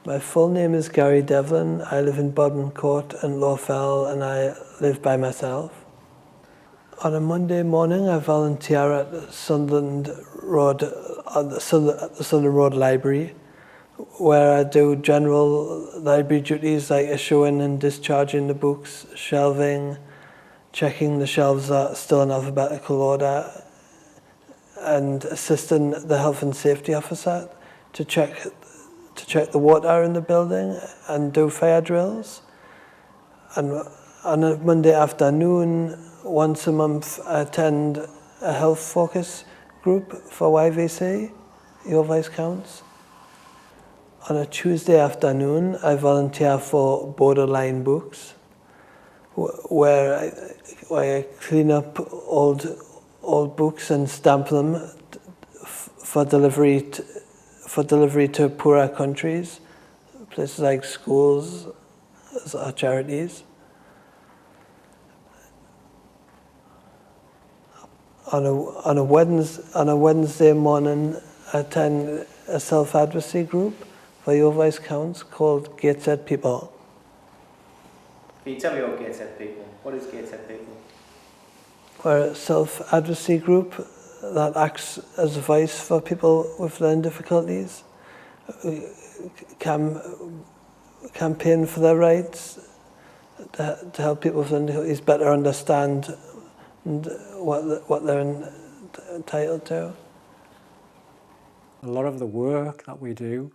My full name is Gary Devlin. I live in Bodmin Court in Lawfell, and I live by myself. On a Monday morning, I volunteer at the Sunderland Road, at the Sunderland Road Library, where I do general library duties like issuing and discharging the books, shelving, checking the shelves are still in alphabetical order, and assisting the health and safety officer to check the water in the building and do fire drills. And on a Monday afternoon, once a month, I attend a health focus group for YVC, Your Voice Counts. On a Tuesday afternoon, I volunteer for Borderline Books, where I clean up old books and stamp them for delivery to poorer countries, places like schools or charities. On a Wednesday morning, I attend a self-advocacy group for Your Voice Counts called Gateshead People. Can you tell me about Gateshead People? What is Gateshead People? We're a self-advocacy group that acts as a voice for people with learning difficulties. We campaign for their rights to help people with learning difficulties better understand what they're entitled to. A lot of the work that we do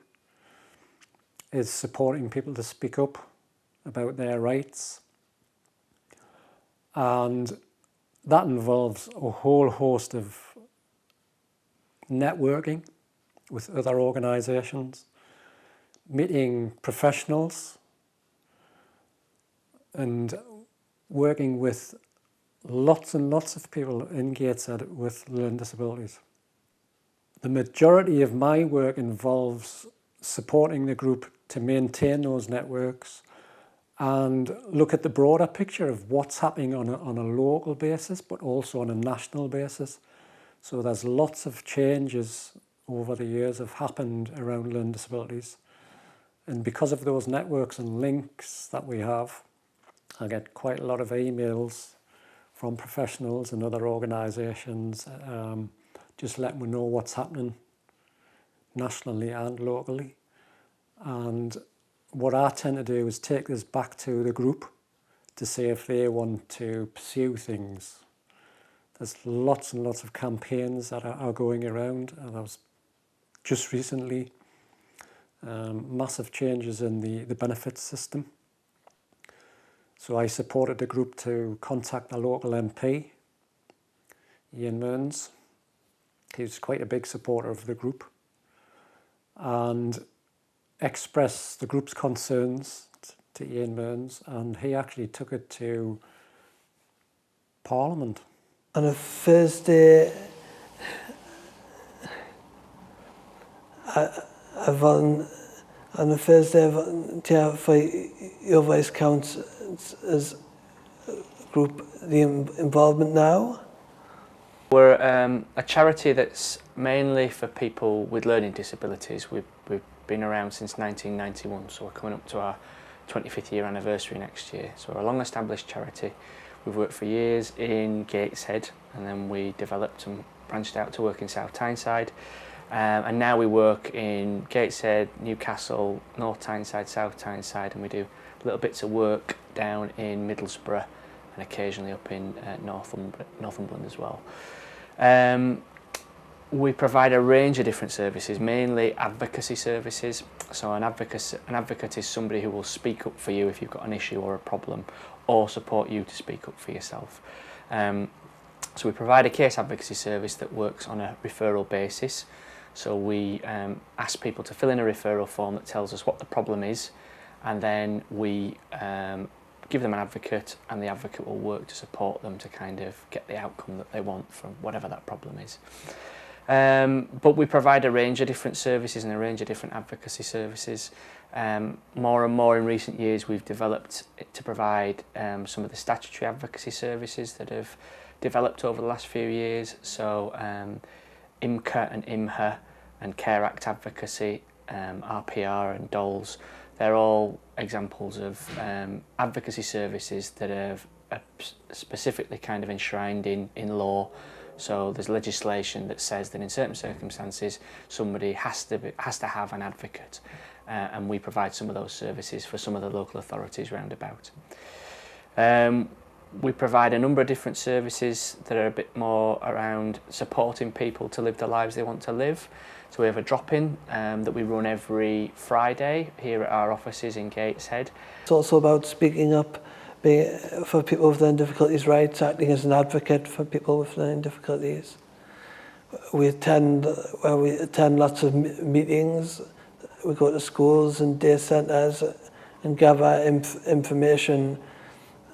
is supporting people to speak up about their rights, and that involves a whole host of networking with other organisations, meeting professionals, and working with lots and lots of people in Gateshead with learning disabilities. The majority of my work involves supporting the group to maintain those networks and look at the broader picture of what's happening on a local basis, but also on a national basis. So there's lots of changes over the years have happened around learning disabilities. And because of those networks and links that we have, I get quite a lot of emails from professionals and other organisations, just letting me know what's happening nationally and locally. And what I tend to do is take this back to the group to see if they want to pursue things. There's lots and lots of campaigns that are going around, and I was just recently massive changes in the benefits system. So I supported the group to contact a local MP, Ian Mearns. He's quite a big supporter of the group, and express the group's concerns to Ian Mearns, and he actually took it to Parliament. On a Thursday, I volunteer for Your Voice Counts as a group, the involvement now. We're a charity that's mainly for people with learning disabilities. We've been around since 1991, so we're coming up to our 25th year anniversary next year. So we're a long-established charity. We've worked for years in Gateshead, and then we developed and branched out to work in South Tyneside. And now we work in Gateshead, Newcastle, North Tyneside, South Tyneside, and we do little bits of work down in Middlesbrough and occasionally up in Northumberland as well. We provide a range of different services, mainly advocacy services. So an advocate is somebody who will speak up for you if you've got an issue or a problem, or support you to speak up for yourself. So we provide a case advocacy service that works on a referral basis. So we ask people to fill in a referral form that tells us what the problem is, and then we give them an advocate, and the advocate will work to support them to kind of get the outcome that they want from whatever that problem is. But we provide a range of different services and a range of different advocacy services. More and more in recent years we've developed it to provide some of the statutory advocacy services that have developed over the last few years. So IMCA and IMHA and Care Act advocacy RPR and DOLS, they're all examples of advocacy services that are specifically kind of enshrined in law. So there's legislation that says that in certain circumstances somebody has to have an advocate, and we provide some of those services for some of the local authorities round about. We provide a number of different services that are a bit more around supporting people to live the lives they want to live. So we have a drop-in that we run every Friday here at our offices in Gateshead. It's also about speaking up for people with learning difficulties rights, acting as an advocate for people with learning difficulties. We attend lots of meetings. We go to schools and day centres and gather information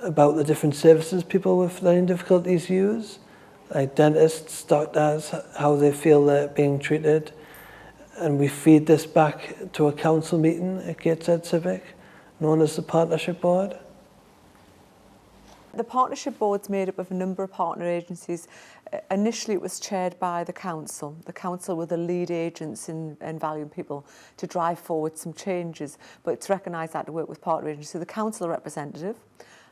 about the different services people with learning difficulties use, like dentists, doctors, how they feel they're being treated. And we feed this back to a council meeting at Gateshead Civic, known as the Partnership Board. The Partnership Board's made up of a number of partner agencies. Initially it was chaired by the council. The council were the lead agents in valuing people to drive forward some changes, but it's recognised that to work with partner agencies. So the council representative,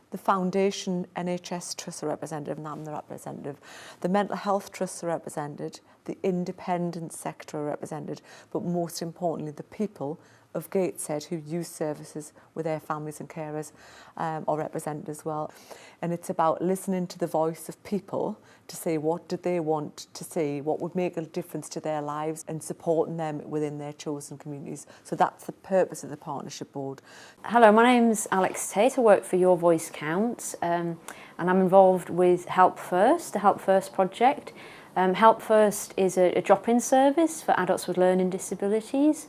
the Foundation NHS Trusts are represented, and I'm the representative. The Mental Health Trusts are represented, the independent sector are represented, but most importantly, the people of Gateshead who use services with their families and carers are represented as well. And it's about listening to the voice of people to say what did they want to see, what would make a difference to their lives, and supporting them within their chosen communities. So that's the purpose of the Partnership Board. Hello, my name's Alex Tate. I work for Your Voice Counts, and I'm involved with Help First, the Help First project. Help First is a drop-in service for adults with learning disabilities.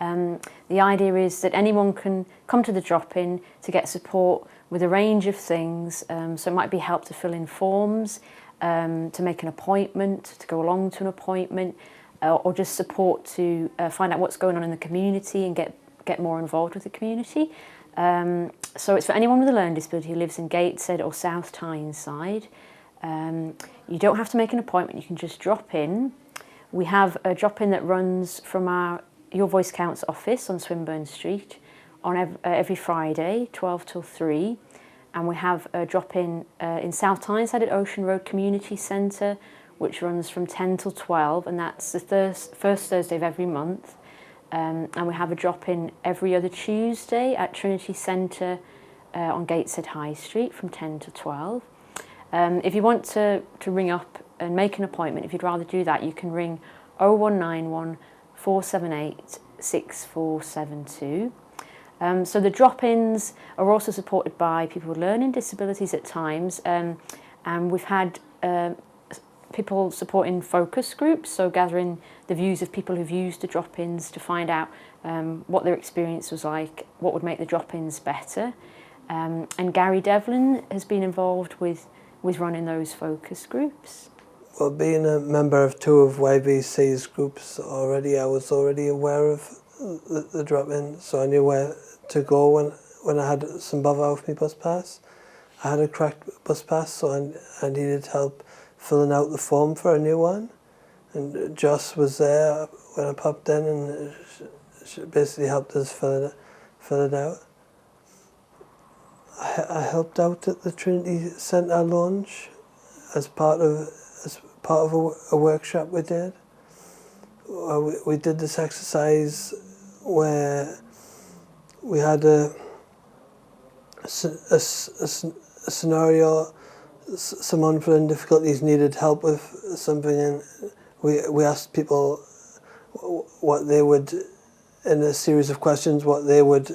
The idea is that anyone can come to the drop-in to get support with a range of things. So it might be help to fill in forms, to make an appointment, to go along to an appointment, or just support to find out what's going on in the community and get more involved with the community. So it's for anyone with a learning disability who lives in Gateshead or South Tyneside. You don't have to make an appointment, you can just drop in. We have a drop-in that runs from our Your Voice Counts office on Swinburne Street on every Friday, 12 till 3. And we have a drop-in in South Tyneside at Ocean Road Community Centre, which runs from 10 till 12, and that's the first Thursday of every month. And we have a drop-in every other Tuesday at Trinity Centre on Gateshead High Street from 10 to 12. If you want to ring up and make an appointment, if you'd rather do that, you can ring 0191 478 6472. So the drop-ins are also supported by people with learning disabilities at times, and we've had people supporting focus groups, so gathering the views of people who've used the drop-ins to find out what their experience was like, what would make the drop-ins better. And Gary Devalin has been involved with running those focus groups. Well, being a member of two of YVC's groups already, I was already aware of the drop-in, so I knew where to go when I had some bother with my bus pass. I had a cracked bus pass, so I needed help filling out the form for a new one. And Joss was there when I popped in, and she basically helped us fill it out. I helped out at the Trinity Centre launch as part of a workshop we did. We did this exercise where we had a scenario. Someone with learning difficulties needed help with something, and we asked people what they would, in a series of questions, what they would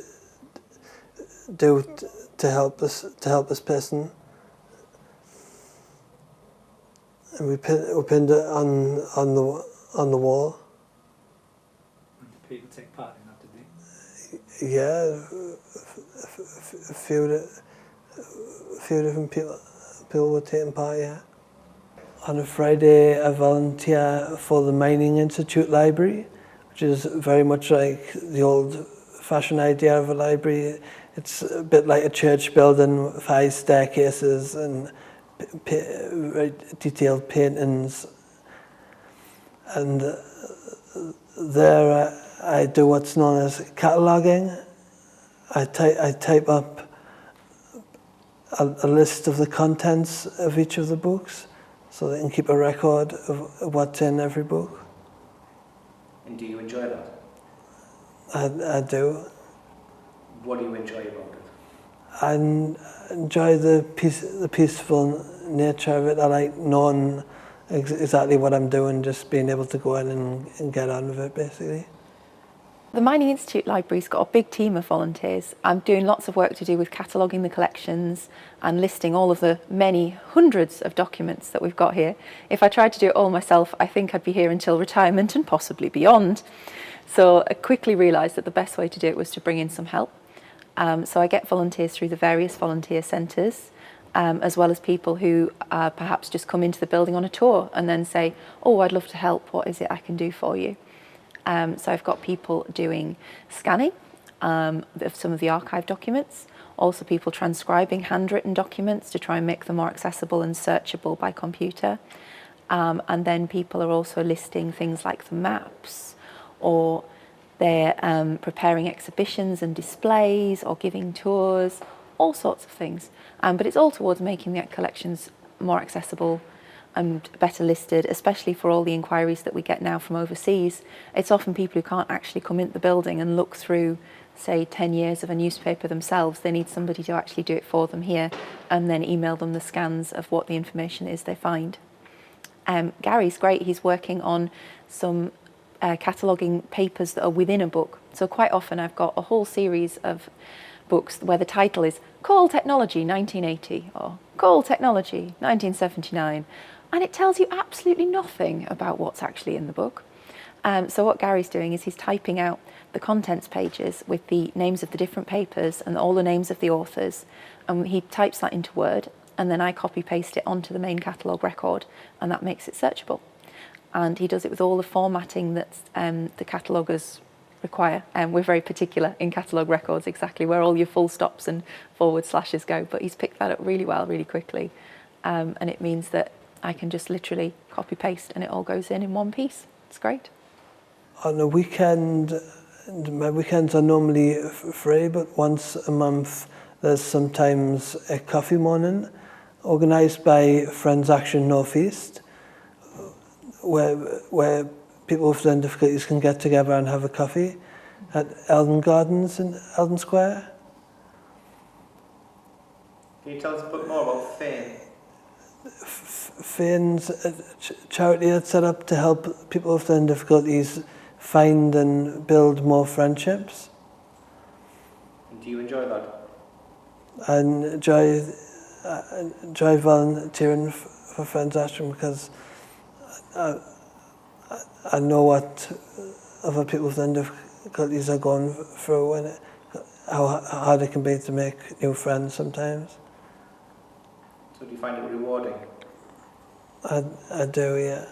do to help this person. And we pinned it on the wall. And did people take part in that, did they? Yeah, a few different people were taking part, yeah. On a Friday, I volunteer for the Mining Institute Library, which is very much like the old-fashioned idea of a library. It's a bit like a church building with high staircases and very detailed paintings. And there I do what's known as cataloguing. I type up a list of the contents of each of the books so they can keep a record of what's in every book. And do you enjoy that? I do. What do you enjoy about it? I enjoy the peaceful nature of it. I like knowing exactly what I'm doing, just being able to go in and get on with it, basically. The Mining Institute Library's got a big team of volunteers. I'm doing lots of work to do with cataloguing the collections and listing all of the many hundreds of documents that we've got here. If I tried to do it all myself, I think I'd be here until retirement and possibly beyond. So I quickly realised that the best way to do it was to bring in some help. So I get volunteers through the various volunteer centres, as well as people who perhaps just come into the building on a tour and then say, oh, I'd love to help, what is it I can do for you? So I've got people doing scanning of some of the archive documents, also people transcribing handwritten documents to try and make them more accessible and searchable by computer. And then people are also listing things like the maps, or they're preparing exhibitions and displays or giving tours, all sorts of things. But it's all towards making the collections more accessible and better listed, especially for all the inquiries that we get now from overseas. It's often people who can't actually come into the building and look through, say, 10 years of a newspaper themselves. They need somebody to actually do it for them here and then email them the scans of what the information is they find. Gary's great. He's working on some cataloguing papers that are within a book. So quite often I've got a whole series of books where the title is Coal Technology 1980 or Coal Technology 1979, and it tells you absolutely nothing about what's actually in the book. So what Gary's doing is he's typing out the contents pages with the names of the different papers and all the names of the authors, and he types that into Word, and then I copy paste it onto the main catalogue record, and that makes it searchable. And he does it with all the formatting that the cataloguers require. We're very particular in catalogue records exactly where all your full stops and forward slashes go, but he's picked that up really well, really quickly. And it means that I can just literally copy paste and it all goes in one piece. It's great. On a weekend, my weekends are normally free, but once a month there's sometimes a coffee morning organised by Friends Action North East, where people with learning difficulties can get together and have a coffee at Eldon Gardens in Eldon Square. Can you tell us a bit more about FAIN? FAIN's a charity that's set up to help people with learning difficulties find and build more friendships. And do you enjoy that? I enjoy volunteering for Friends Action because I know what other people with learning difficulties are going through and how hard it can be to make new friends sometimes. So do you find it rewarding? I do, yeah.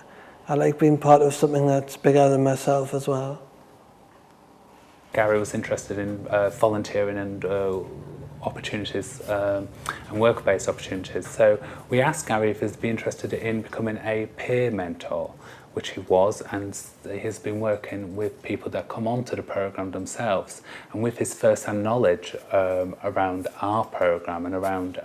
I like being part of something that's bigger than myself as well. Gary was interested in volunteering and opportunities and work-based opportunities. So we asked Gary if he'd be interested in becoming a peer mentor, which he was, and he's been working with people that come onto the programme themselves. And with his first-hand knowledge around our programme and around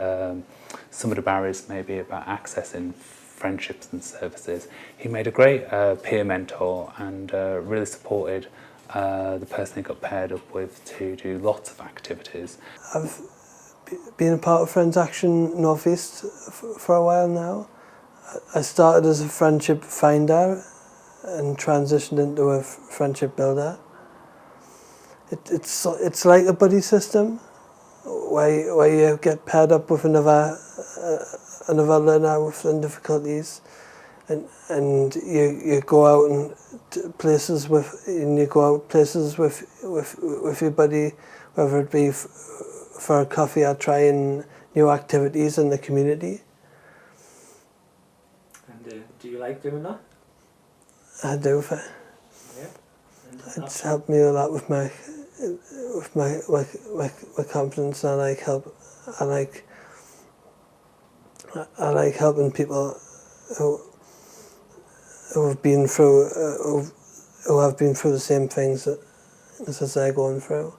some of the barriers maybe about accessing friendships and services, he made a great peer mentor and really supported the person he got paired up with to do lots of activities. I've been a part of Friends Action North East for a while now. I started as a friendship finder and transitioned into a friendship builder. It's like a buddy system where you get paired up with another learner with learning difficulties, and you go out and places with your buddy, whether it be for a coffee or trying new activities in the community. And do you like doing that? I do. Yeah. It's helped me a lot with my confidence. I like helping people who have been through the same things as they're going through.